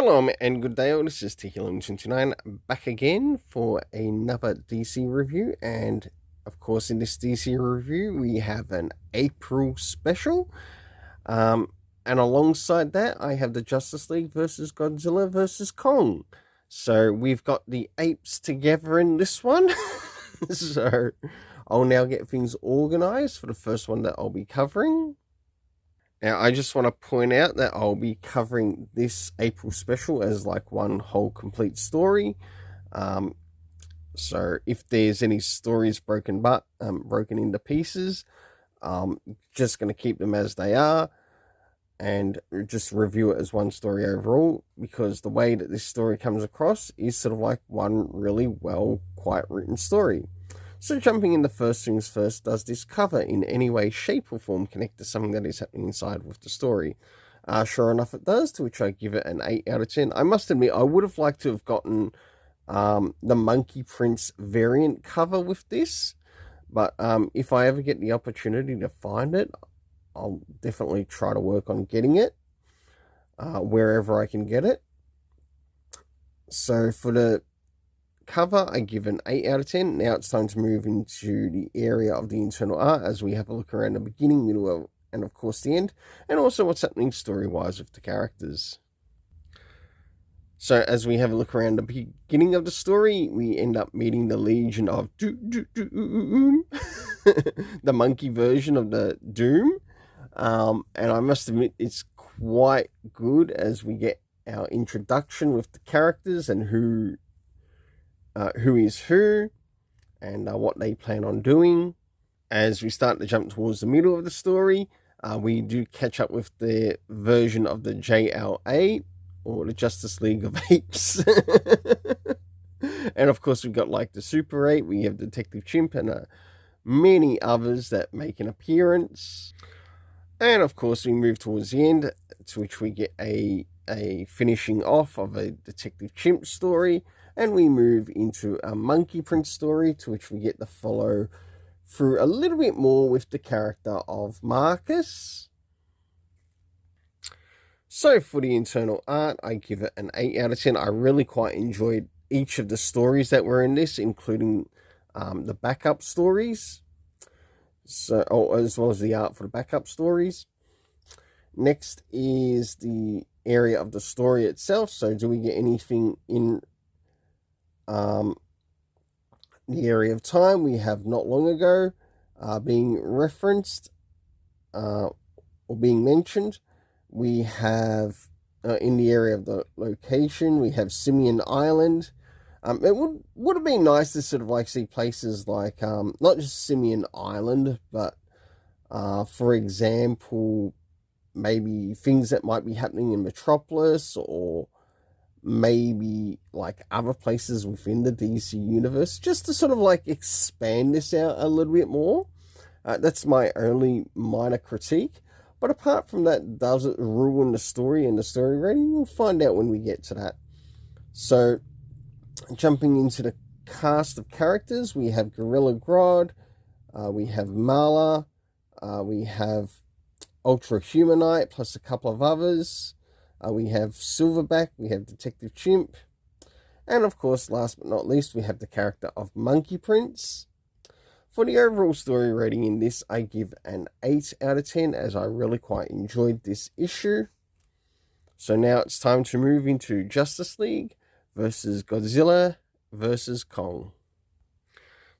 Shalom and good day all, this is Tequila29 back again for another DC review, and of course in this DC review we have an April special, and alongside that I have the Justice League versus Godzilla versus Kong. So we've got the apes together in this one, so I'll now get things organized for the first one that I'll be covering. Now, I just want to point out that I'll be covering this April special as like one whole complete story. So if there's any stories broken into pieces, just going to keep them as they are and just review it as one story overall, because the way that this story comes across is sort of like one really well, quite written story. So jumping into first things first, does this cover in any way, shape or form connect to something that is happening inside with the story? Sure enough it does, to which I give it an 8 out of 10. I must admit, I would have liked to have gotten the Monkey Prince variant cover with this, but if I ever get the opportunity to find it, I'll definitely try to work on getting it wherever I can get it. So for the cover, I give an 8 out of 10. Now it's time to move into the area of the internal art as we have a look around the beginning, middle, and of course the end, and also what's happening story-wise with the characters. So as we have a look around the beginning of the story, we end up meeting the Legion of Doom, the monkey version of the Doom, and I must admit it's quite good as we get our introduction with the characters and who is who, and what they plan on doing. As we start to jump towards the middle of the story, we do catch up with the version of the JLA, or the Justice League of Apes. And of course we've got like the Super Ape, we have Detective Chimp, and many others that make an appearance. And of course we move towards the end, to which we get a finishing off of a Detective Chimp story, and we move into a Monkey Prince story, to which we get to follow through a little bit more with the character of Marcus. So for the internal art, I give it an 8 out of 10. I really quite enjoyed each of the stories that were in this, including the backup stories, so as well as the art for the backup stories. Next is the area of the story itself. So do we get anything in the area of time? We have not long ago being referenced or being mentioned. We have in the area of the location, we have Simeon Island. It would have been nice to sort of like see places like not just Simeon Island, but for example, maybe things that might be happening in Metropolis, or maybe like other places within the DC universe, just to sort of like expand this out a little bit more. That's my only minor critique, but apart from that, does it ruin the story and the story rating? We'll find out when we get to that. So jumping into the cast of characters, we have Gorilla Grodd, we have Mala, we have Ultra Humanite plus a couple of others. We have Silverback, we have Detective Chimp, and of course, last but not least, we have the character of Monkey Prince. For the overall story rating in this, I give an 8 out of 10, as I really quite enjoyed this issue. So now it's time to move into Justice League versus Godzilla versus Kong.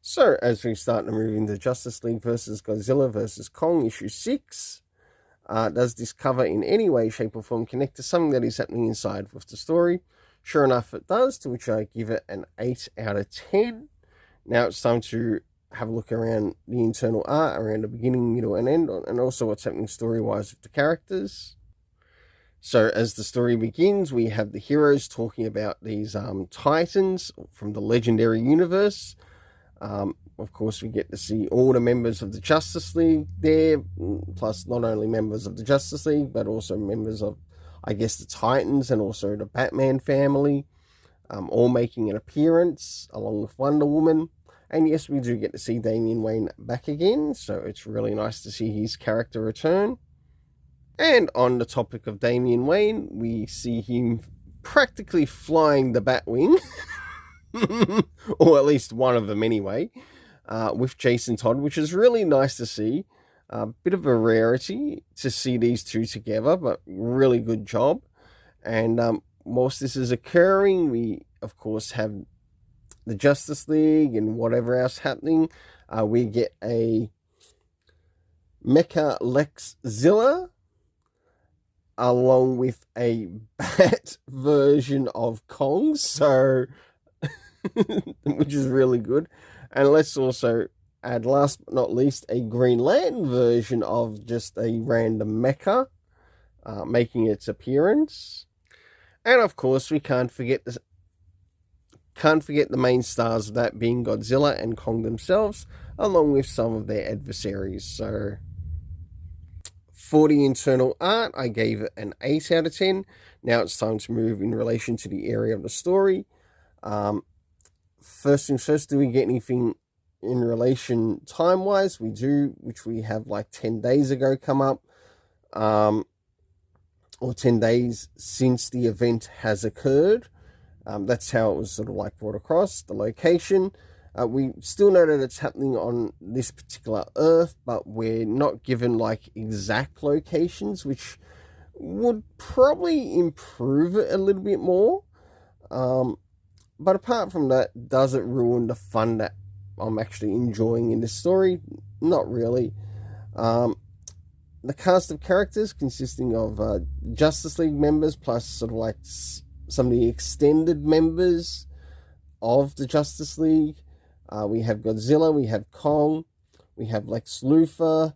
So as we start to move into Justice League versus Godzilla versus Kong, issue 6, does this cover in any way, shape or form connect to something that is happening inside with the story? Sure enough it does, to which I give it an 8 out of 10. Now it's time to have a look around the internal art, around the beginning, middle and end, and also what's happening story-wise with the characters. So as the story begins, we have the heroes talking about these titans from the legendary universe. Of course, we get to see all the members of the Justice League there, plus not only members of the Justice League, but also members of, I guess, the Titans and also the Batman family, all making an appearance along with Wonder Woman. And yes, we do get to see Damian Wayne back again, so it's really nice to see his character return. And on the topic of Damian Wayne, we see him practically flying the Batwing, or at least one of them anyway, with Jason Todd, which is really nice to see. A bit of a rarity to see these two together, but really good job. And whilst this is occurring, we, of course, have the Justice League and whatever else happening. We get a Mecha Lexzilla, along with a bat version of Kong, so which is really good. And let's also add, last but not least, a Green Lantern version of just a random mecha making its appearance. And of course, we can't forget the main stars of that being Godzilla and Kong themselves, along with some of their adversaries. So for the internal art, I gave it an 8 out of 10. Now it's time to move in relation to the area of the story. First things first, do we get anything in relation time-wise? We do, which we have like 10 days ago come up. Or 10 days since the event has occurred. That's how it was sort of like brought across. The location, we still know that it's happening on this particular Earth, but we're not given like exact locations, which would probably improve it a little bit more. But apart from that, does it ruin the fun that I'm actually enjoying in this story? Not really. The cast of characters consisting of Justice League members plus sort of like some of the extended members of the Justice League. We have Godzilla, we have Kong, we have Lex Luthor,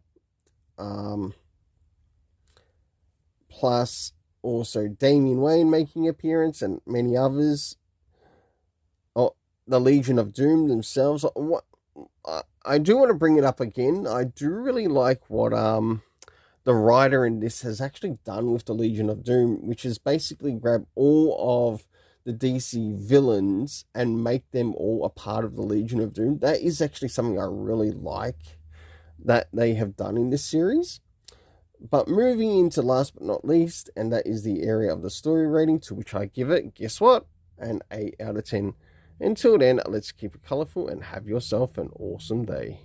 plus also Damian Wayne making an appearance and many others. Oh, the Legion of Doom themselves. What I do want to bring it up again. I do really like what the writer in this has actually done with the Legion of Doom, which is basically grab all of the DC villains and make them all a part of the Legion of Doom. That is actually something I really like that they have done in this series. But moving into last but not least, and that is the area of the story rating, to which I give it, guess what? An 8 out of 10. Until then, let's keep it colourful and have yourself an awesome day.